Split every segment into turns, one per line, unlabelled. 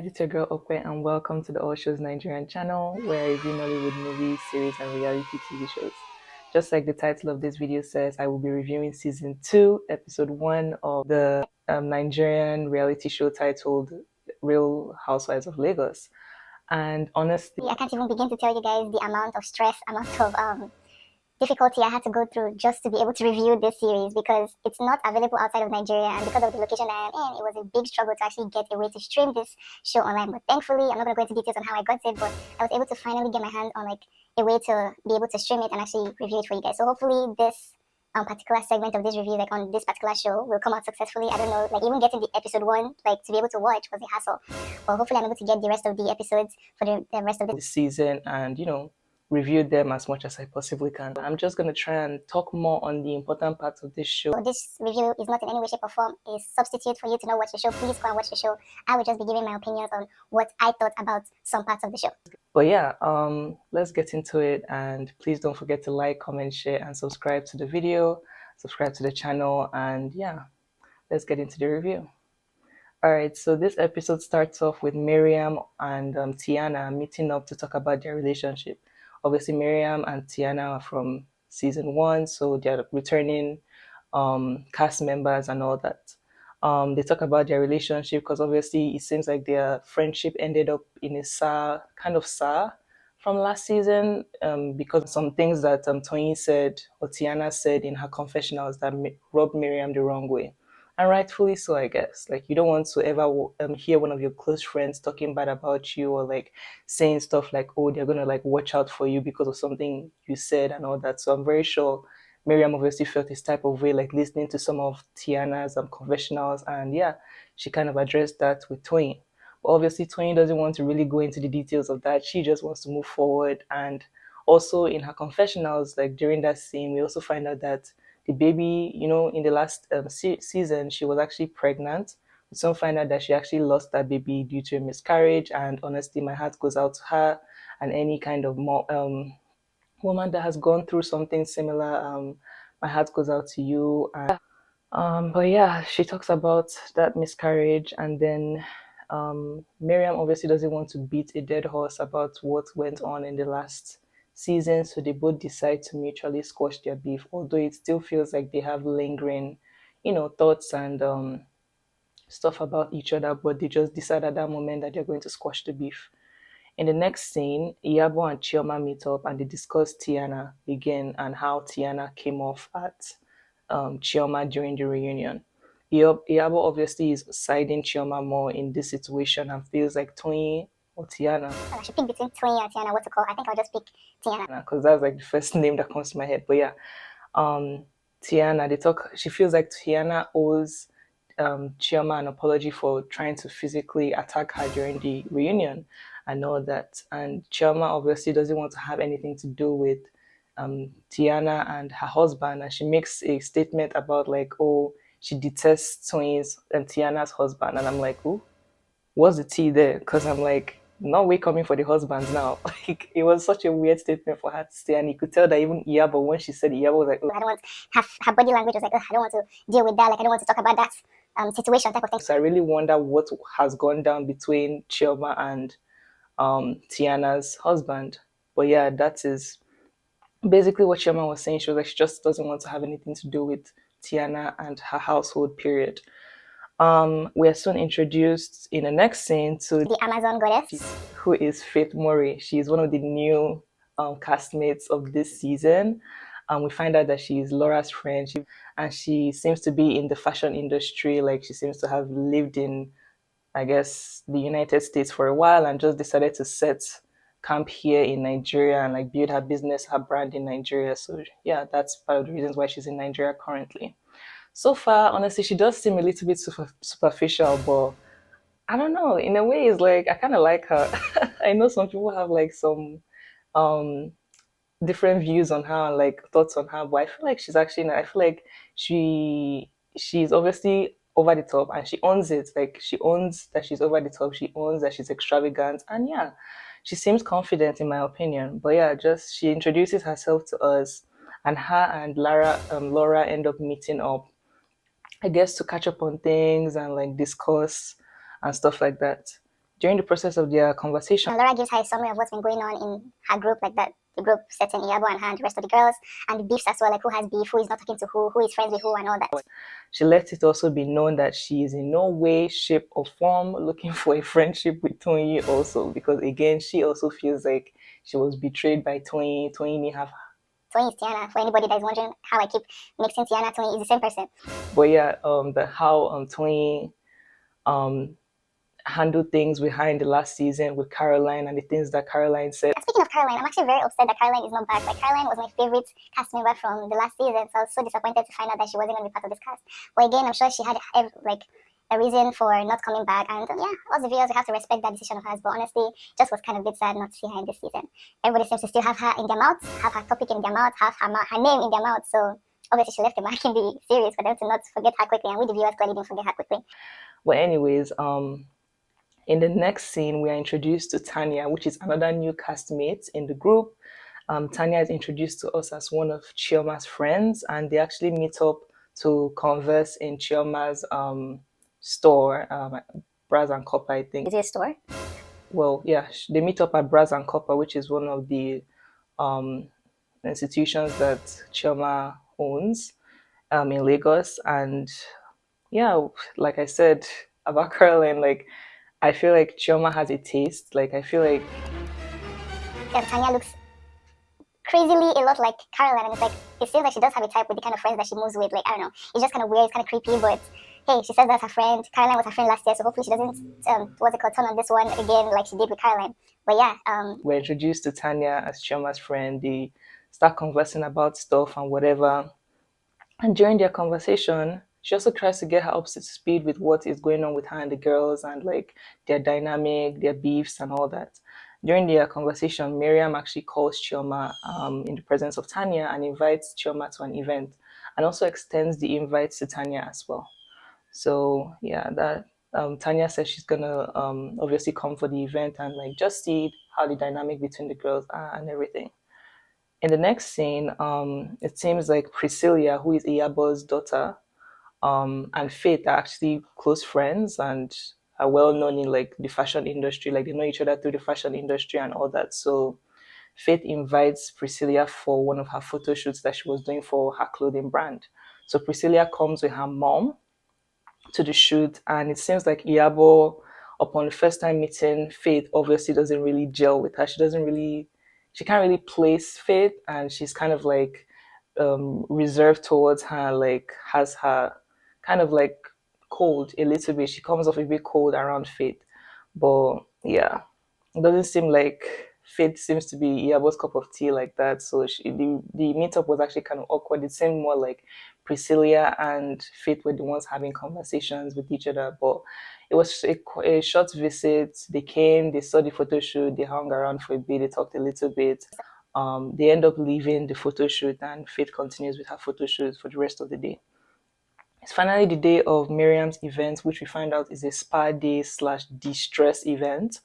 it's your girl Okwe, and welcome to the All Shows Nigerian channel, where I review Nollywood movies, series, and reality TV shows. Just like the title of this video says, I will be reviewing season 2, episode 1 of the Nigerian reality show titled Real Housewives of Lagos. And honestly,
I can't even begin to tell you guys the amount of stress, amount of difficulty I had to go through just to be able to review this series, because it's not available outside of Nigeria, and because of the location I am in, it was a big struggle to actually get a way to stream this show online. But thankfully, I'm not going to go into details on how I got it, but I was able to finally get my hands on like a way to be able to stream it and actually review it for you guys. So hopefully this particular segment of this review, like on this particular show, will come out successfully. I don't know, like even getting the episode 1, like to be able to watch was a hassle. But hopefully I'm able to get the rest of the episodes for the rest of
this season and review them as much as I possibly can. I'm just going to try and talk more on the important parts of this show.
So this review is not in any way, shape, or form a substitute for you to not watch the show. Please go and watch the show. I will just be giving my opinions on what I thought about some parts of the show.
But yeah, let's get into it, and please don't forget to like, comment, share, and subscribe to the video, subscribe to the channel, and yeah, let's get into the review. Alright, so this episode starts off with Miriam and Tiana meeting up to talk about their relationship. Obviously, Miriam and Tiana are from season 1, so they're returning cast members and all that. They talk about their relationship because obviously it seems like their friendship ended up in a kind of sour from last season, because of some things that Toyin said or Tiana said in her confessionals that rubbed Miriam the wrong way. And rightfully so, I guess. Like, you don't want to ever hear one of your close friends talking bad about you, or like saying stuff like, oh, they're gonna like watch out for you because of something you said and all that. So I'm very sure Miriam obviously felt this type of way, like listening to some of Tiana's confessionals, and yeah, she kind of addressed that with Toyin. But obviously Toyin doesn't want to really go into the details of that. She just wants to move forward. And also in her confessionals, like during that scene, we also find out that the baby, in the last season, she was actually pregnant. We soon find out that she actually lost that baby due to a miscarriage. And honestly, my heart goes out to her and any kind of woman that has gone through something similar. My heart goes out to you. But yeah, she talks about that miscarriage, and then Miriam obviously doesn't want to beat a dead horse about what went on in the last season, so they both decide to mutually squash their beef, although it still feels like they have lingering thoughts and stuff about each other, but they just decide at that moment that they're going to squash the beef. In the next scene, Iyabo and Chioma meet up and they discuss Tiana again and how Tiana came off at Chioma during the reunion. Iyabo obviously is siding Chioma more in this situation and feels like Toyin or Tiana.
I should pick between Toyin and Tiana what to call. I think I'll just pick Tiana,
because that's like the first name that comes to my head. But yeah, Tiana, she feels like Tiana owes Chioma an apology for trying to physically attack her during the reunion and all that. And Chioma obviously doesn't want to have anything to do with Tiana and her husband, and she makes a statement about like, oh, she detests Toyin's and Tiana's husband, and I'm like, oh, what's the tea there? Because I'm like, not we coming for the husbands now. Like, it was such a weird statement for her to say, and you could tell that even Iyabo, when she said Iyabo was like, oh,
I don't want her body language was like, I don't want to deal with that. Like, I don't want to talk about that situation type of thing.
So I really wonder what has gone down between Chioma and Tiana's husband. But yeah, that is basically what Chioma was saying. She was like, she just doesn't want to have anything to do with Tiana and her household, period. We are soon introduced in the next scene to
the Amazon goddess,
who is faithmorey. She's one of the new castmates of this season. We find out that she is Laura's friend, and she seems to be in the fashion industry. Like, she seems to have lived in, I guess, the United States for a while and just decided to set camp here in Nigeria and like build her business, her brand in Nigeria. So yeah, that's part of the reasons why she's in Nigeria currently. So far, honestly, she does seem a little bit superficial, but I don't know. In a way, it's like I kind of like her. I know some people have like some different views on her, and like thoughts on her, but I feel like she's actually. I feel like she's obviously over the top, and she owns it. Like, she owns that she's over the top. She owns that she's extravagant, and yeah, she seems confident in my opinion. But yeah, just she introduces herself to us, and her and Laura end up meeting up, I guess, to catch up on things and like discuss and stuff like that. During the process of their conversation,
Laura gives her a summary of what's been going on in her group, like that the group setting Iyabo and her and the rest of the girls, and the beefs as well, like who has beef, who is not talking to who is friends with who, and all that.
she lets it also be known that she is in no way, shape, or form looking for a friendship with Tony also, because again, she also feels like she was betrayed by Tony. Tony didn't have.
Tony is Tiana. For anybody that is wondering how I keep mixing Tiana, Tony is the same person.
But yeah, how Tony handled things behind the last season with Caroline and the things that Caroline said.
Speaking of Caroline, I'm actually very upset that Caroline is not back. Like, Caroline was my favorite cast member from the last season, so I was so disappointed to find out that she wasn't going to be part of this cast. But again, I'm sure she had like a reason for not coming back, and yeah, us the viewers, we have to respect that decision of hers. But honestly, just was kind of a bit sad not to see her in this season. Everybody seems to still have her in their mouth, have her topic in their mouth, have her name in their mouth. So obviously, she left a mark in the series for them to not forget her quickly, and we the viewers clearly didn't forget her quickly.
Well, anyways, in the next scene, we are introduced to Tanya, which is another new castmate in the group. Tanya is introduced to us as one of Chioma's friends, and they actually meet up to converse in Chioma's store, Brass and Copper, I think.
Is it a store?
Well, yeah, they meet up at Brass and Copper, which is one of the institutions that Chioma owns in Lagos. And yeah, like I said about Caroline, like, I feel like Chioma has a taste. Like, I feel like
Tanya looks crazily a lot like Caroline, and it's like it seems like she does have a type with the kind of friends that she moves with. Like, I don't know, it's just kind of weird, it's kind of creepy, but hey, she says that's her friend. Caroline was her friend last year, so hopefully she doesn't turn on this one again like she did with Caroline. But yeah,
we're introduced to Tanya as Chioma's friend. They start conversing about stuff and whatever, and during their conversation, she also tries to get her up to speed with what is going on with her and the girls and like their dynamic, their beefs, and all that. During their conversation, Miriam actually calls Chioma in the presence of Tanya and invites Chioma to an event, and also extends the invite to Tanya as well. So yeah, that Tanya says she's gonna obviously come for the event and like just see how the dynamic between the girls are and everything. In the next scene, it seems like Priscilla, who is Iyabo's daughter, and Faith are actually close friends and are well known in like the fashion industry. Like they know each other through the fashion industry and all that. So Faith invites Priscilla for one of her photo shoots that she was doing for her clothing brand. So Priscilla comes with her mom to the shoot, and it seems like Iyabo, upon the first time meeting Faith, obviously doesn't really gel with her. She can't really place Faith, and she's kind of like reserved towards her, like has her kind of like cold a little bit. She comes off a bit cold around Faith, but yeah, it doesn't seem like Faith seems to be Iyabo's cup of tea like that. So the meetup was actually kind of awkward. It seemed more like Priscilla and Faith were the ones having conversations with each other, but it was a short visit. They came, they saw the photo shoot, they hung around for a bit, they talked a little bit. They end up leaving the photo shoot, and Faith continues with her photo shoot for the rest of the day. It's finally the day of Miriam's event, which we find out is a spa day slash distress event.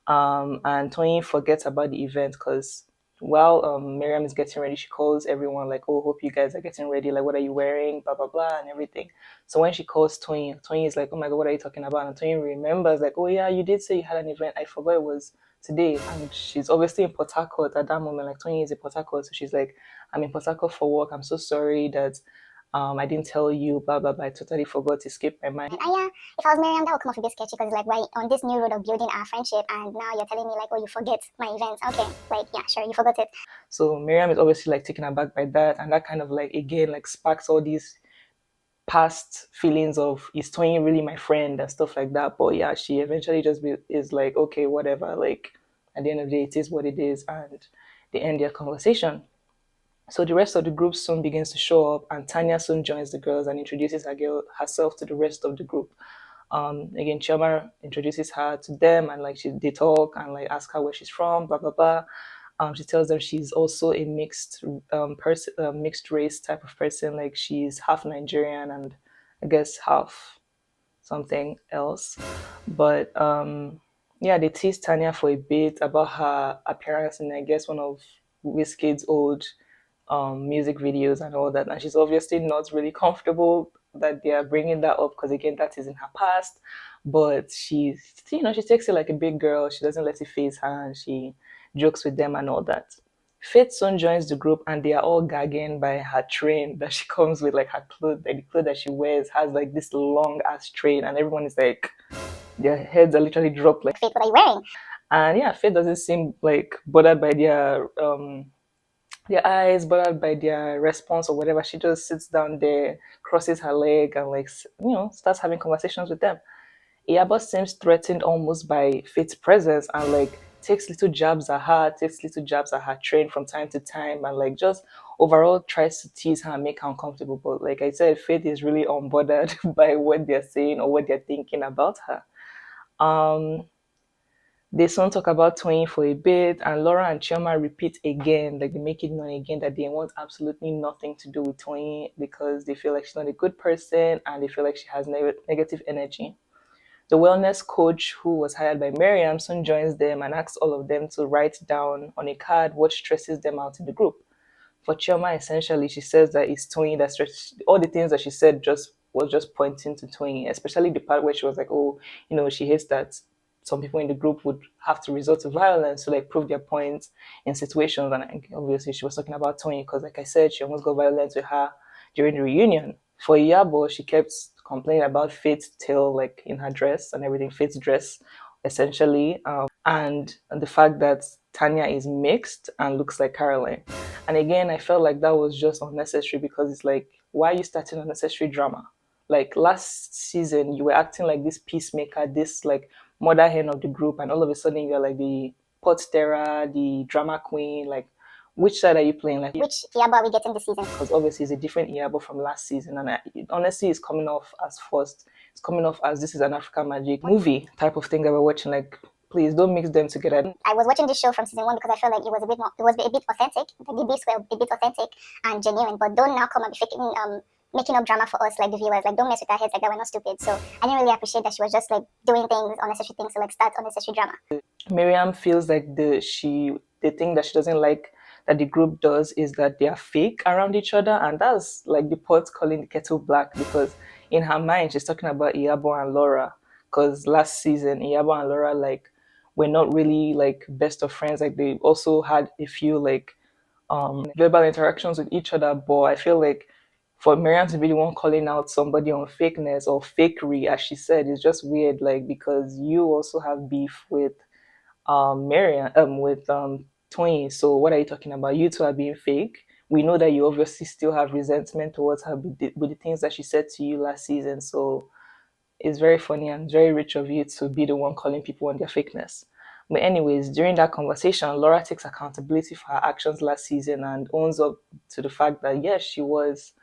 And Tony forgets about the event because while Miriam is getting ready, she calls everyone like, "Oh, hope you guys are getting ready. Like, what are you wearing? Blah blah blah, and everything." So when she calls Tony, Tony is like, "Oh my god, what are you talking about?" And Tony remembers like, "Oh yeah, you did say you had an event. I forgot it was today." And she's obviously in Port Harcourt at that moment. Like Tony is in Port Harcourt, so she's like, "I'm in Port Harcourt for work. I'm so sorry that I didn't tell you, blah blah blah. I totally forgot. It skipped my mind."
And yeah, if I was Miriam, that would come off a bit sketchy because it's like, we're on this new road of building our friendship, and now you're telling me like, oh, you forget my events. Okay, like, yeah, sure, you forgot it.
So Miriam is obviously like taken aback by that, and that kind of like again like sparks all these past feelings of, is Tony really my friend and stuff like that. But yeah, she eventually is like, okay, whatever. Like at the end of the day, it is what it is, and they end their conversation. So the rest of the group soon begins to show up, and Tanya soon joins the girls and introduces herself to the rest of the group. Again, Chioma introduces her to them, and like they talk and like ask her where she's from, blah blah blah. She tells them she's also a mixed race type of person. Like she's half Nigerian and I guess half something else. But yeah, they teased Tanya for a bit about her appearance in I guess one of Wizkid's old music videos and all that, and she's obviously not really comfortable that they are bringing that up because again that is in her past, but she's, she takes it like a big girl. She doesn't let it phase her, and she jokes with them and all that. Faith soon joins the group, and they are all gagging by her train that she comes with, like her clothes, like the clothes that she wears has like this long ass train, and everyone is like, their heads are literally dropped like,
Faith, what are you wearing?
and yeah, Faith doesn't seem like bothered by their eyes, bothered by their response or whatever. She just sits down there, crosses her leg, and like starts having conversations with them. Iyabo seems threatened almost by Faith's presence, and like takes little jabs at her, takes little jabs at her train from time to time, and like just overall tries to tease her and make her uncomfortable. But like I said, Faith is really unbothered by what they're saying or what they're thinking about her. Um, they soon talk about Toyin for a bit, and Laura and Chioma repeat again, like they make it known again that they want absolutely nothing to do with Toyin because they feel like she's not a good person and they feel like she has negative energy. The wellness coach who was hired by Miriam soon joins them and asks all of them to write down on a card what stresses them out in the group. For Chioma, essentially, she says that it's Toyin that stressed all the things that she said just was just pointing to Toyin, especially the part where she was like, oh, she hates that some people in the group would have to resort to violence to like prove their points in situations. And obviously, she was talking about Toyin because, like I said, she almost got violent with her during the reunion. For Iyabo, she kept complaining about Faith's tail, like in her dress and everything, Faith's dress, essentially, and the fact that Tanya is mixed and looks like Caroline. And again, I felt like that was just unnecessary because it's like, why are you starting unnecessary drama? Like last season, you were acting like this peacemaker, this like mother hen of the group, and all of a sudden you're like the pot stirrer, the drama queen. Like, which side are you playing? Like,
Which Iyabo are we getting this season?
because obviously it's a different Iyabo from last season, and honestly, it's coming off as forced. It's coming off as this is an African magic movie type of thing that we're watching. Like, please don't mix them together.
I was watching this show from season 1 because I felt like it was a bit authentic. The beats were a bit authentic and genuine, but don't now come and be faking, making up drama for us like the viewers. Like, don't mess with our heads like that. We're not stupid. So I didn't really appreciate that she was just like doing things, unnecessary things to like start unnecessary drama.
Miriam feels like the thing that she doesn't like that the group does is that they are fake around each other, and that's like the pot calling the kettle black because in her mind she's talking about Iyabo and Laura because last season Iyabo and Laura like were not really like best of friends. Like they also had a few like verbal interactions with each other, but I feel like for Miriam to be the one calling out somebody on fakeness or fakery, as she said, is just weird. Like because you also have beef with Miriam with Twain. So what are you talking about? You two are being fake. We know that you obviously still have resentment towards her with the things that she said to you last season. So it's very funny and very rich of you to be the one calling people on their fakeness. But anyways, during that conversation, Laura takes accountability for her actions last season and owns up to the fact that yes, she was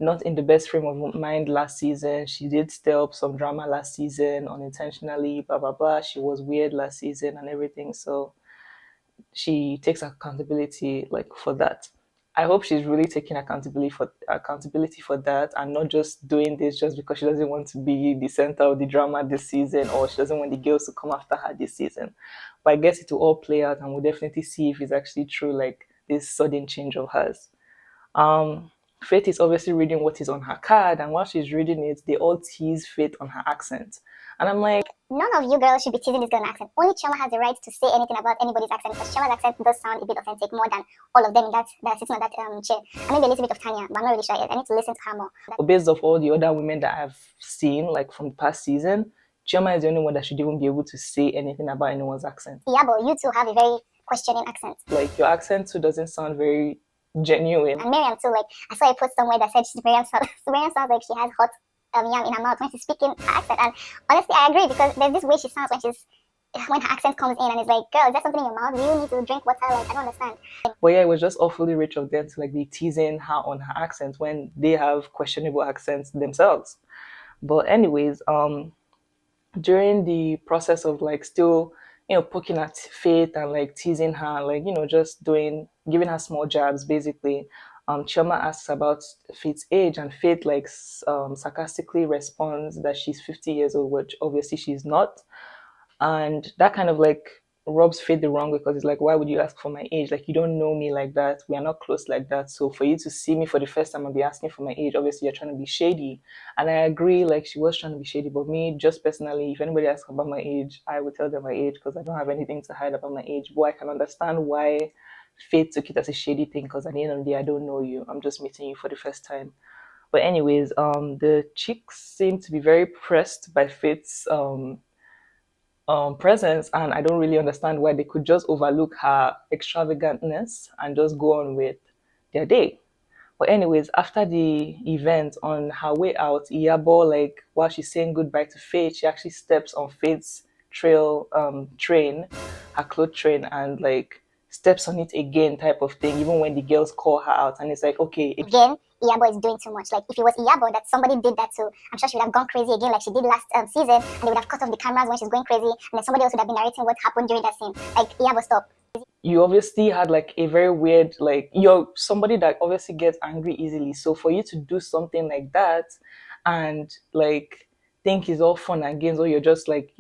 not in the best frame of mind last season. She did stir up some drama last season unintentionally, blah blah blah. She was weird last season and everything. So she takes accountability like for that. I hope she's really taking accountability for that and not just doing this just because she doesn't want to be the center of the drama this season or she doesn't want the girls to come after her this season. But I guess it will all play out and we'll definitely see if it's actually true, like this sudden change of hers. Um, Faith is obviously reading what is on her card, and while she's reading it, they all tease Faith on her accent. And I'm like,
none of you girls should be teasing this girl accent. Only Chioma has the right to say anything about anybody's accent because Chioma's accent does sound a bit authentic more than all of them in that sitting on that chair. And maybe a little bit of Tanya, but I'm not really sure yet. I need to listen to her more.
Based off all the other women that I've seen, like from the past season, Chioma is the only one that should even be able to say anything about anyone's accent.
Yeah, but you two have a very questioning accent.
Like your accent too doesn't sound very genuine.
And Miriam too, like I saw a post somewhere that said Miriam sounds like she has hot yam in her mouth when she's speaking her accent. And honestly, I agree because there's this way she sounds when her accent comes in and it's like, girl, is there something in your mouth? Do you need to drink water? Like, I don't understand.
But yeah, it was just awfully rich of them to like be teasing her on her accent when they have questionable accents themselves. But anyways, during the process of like still, poking at Faith and like teasing her, like, just giving her small jabs basically. Chioma asks about Faith's age, and Faith like sarcastically responds that she's 50 years old, which obviously she's not. And that kind of like rubs Faith the wrong way because it's like, why would you ask for my age? Like, you don't know me like that. We are not close like that. So for you to see me for the first time and be asking for my age, obviously you're trying to be shady. And I agree, like she was trying to be shady. But me, just personally, if anybody asks about my age, I would tell them my age because I don't have anything to hide about my age. But I can understand why Faith took it as a shady thing because at the end of the day, I don't know you. I'm just meeting you for the first time. But anyways, the chicks seem to be very pressed by Faith's presence, and I don't really understand why they could just overlook her extravagantness and just go on with their day. But anyways, after the event, on her way out, Iyabo, like while she's saying goodbye to Faith, she actually steps on Faith's train, her cloth train, and like steps on it again, type of thing. Even when the girls call her out, and it's like, okay,
Again, Iyabo is doing too much. Like, if it was Iyabo that somebody did that to, I'm sure she would have gone crazy again like she did last season, and they would have cut off the cameras when she's going crazy, and then somebody else would have been narrating what happened during that scene. Like, Iyabo, stop.
you obviously had like a very weird, like you're somebody that obviously gets angry easily, so for you to do something like that and like think it's all fun and games, or you're just like,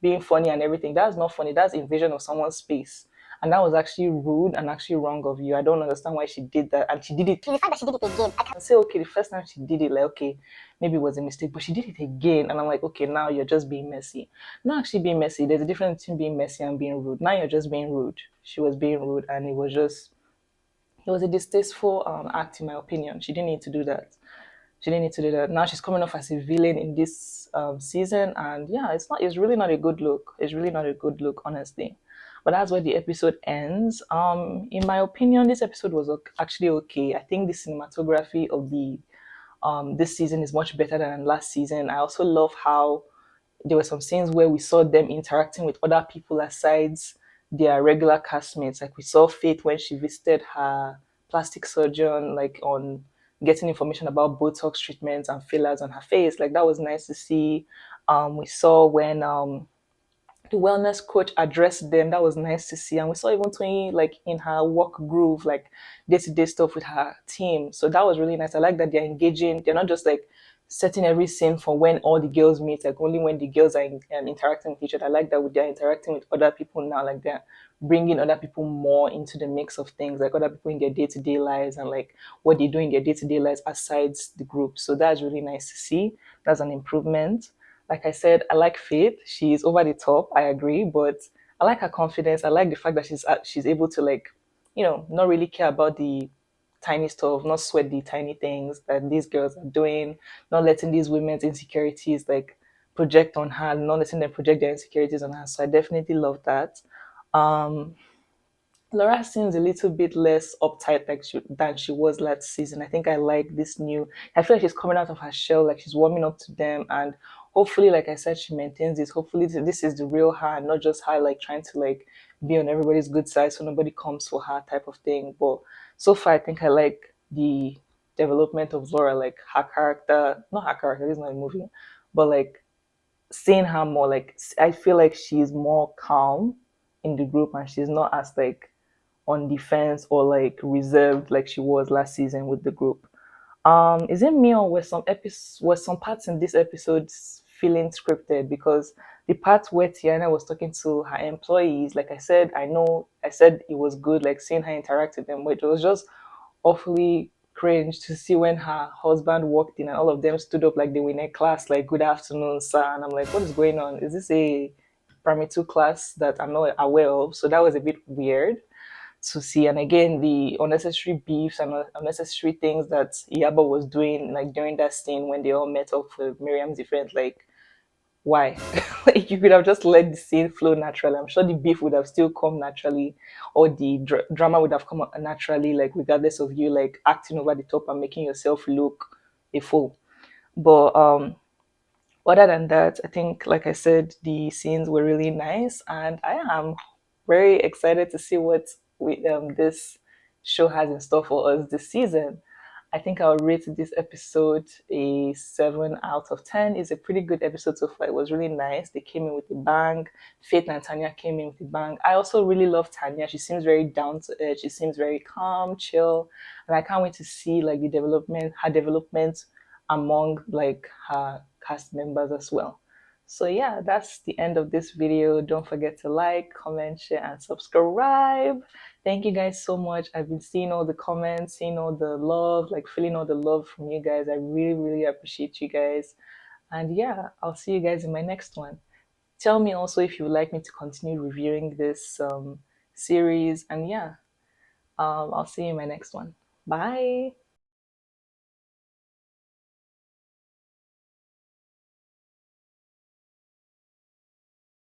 being funny and everything, that's not funny. That's invasion of someone's space, and that was actually rude and actually wrong of you. I don't understand why she did that, and she did it.
The fact that she did it again, I can
Say, okay, the first time she did it, like, okay, maybe it was a mistake, but she did it again, and I'm like, okay, now you're just being messy. Not actually being messy. There's a difference between being messy and being rude. Now you're just being rude. She was being rude, and it was a distasteful act, in my opinion. She didn't need to do that. She didn't need to do that. Now she's coming off as a villain in this season, and yeah, it's not. It's really not a good look. It's really not a good look, honestly. But that's where the episode ends. In my opinion, this episode was actually okay. I think the cinematography of the this season is much better than last season. I also love how there were some scenes where we saw them interacting with other people aside their regular castmates. Like we saw Faith when she visited her plastic surgeon, like on getting information about Botox treatments and fillers on her face. Like that was nice to see. We saw when the wellness coach addressed them. That was nice to see. And we saw even Twain like in her work groove, like day-to-day stuff with her team. So that was really nice. I like that they're engaging. They're not just like setting every scene for when all the girls meet, like only when the girls are interacting with each other. I like that they're interacting with other people now, like they're bringing other people more into the mix of things, like other people in their day-to-day lives and like what they do in their day-to-day lives aside the group. So that's really nice to see. That's an improvement. Like I said, I like Faith. She's over the top. I agree, but I like her confidence. I like the fact that she's able to like, not really care about the tiny stuff, not sweat the tiny things that these girls are doing, not letting these women's insecurities like project on her, not letting them project their insecurities on her. So I definitely love that. Um, Laura seems a little bit less uptight like than she was last season. I think I like this new. I feel like she's coming out of her shell, like she's warming up to them, and hopefully, like I said, she maintains this. Hopefully, this is the real her, not just her like trying to like be on everybody's good side so nobody comes for her type of thing. But so far, I think I like the development of Laura, like her character, not her character. This is not a movie, but like seeing her more. Like I feel like she's more calm in the group, and she's not as like on defense or like reserved like she was last season with the group. Is it me or were some parts in this episode feeling scripted? Because the part where Tiana was talking to her employees, like I said, I said it was good, like seeing her interact with them, but it was just awfully cringe to see when her husband walked in and all of them stood up like they were in a class, like good afternoon, sir. And I'm like, what is going on? Is this a primary two class that I'm not aware of? So that was a bit weird to see. And again, the unnecessary beefs and unnecessary things that Iyabo was doing, like during that scene when they all met up for Miriam's event, like why? Like you could have just let the scene flow naturally. I'm sure the beef would have still come naturally, or the drama would have come out naturally, like regardless of you like acting over the top and making yourself look a fool. But other than that, I think, like I said, the scenes were really nice, and I am very excited to see what this show has in store for us this season. I think I'll rate this episode a 7 out of 10. It's a pretty good episode so far. It was really nice. They came in with a bang. Faith and Tanya came in with a bang. I also really love Tanya. She seems very down to earth. She seems very calm, chill, and I can't wait to see like her development among like her cast members as well. So yeah, that's the end of this video. Don't forget to like, comment, share, and subscribe. Thank you guys so much. I've been seeing all the comments, seeing all the love, like feeling all the love from you guys. I really, really appreciate you guys. And yeah, I'll see you guys in my next one. Tell me also if you would like me to continue reviewing this series. And yeah, I'll see you in my next one. Bye.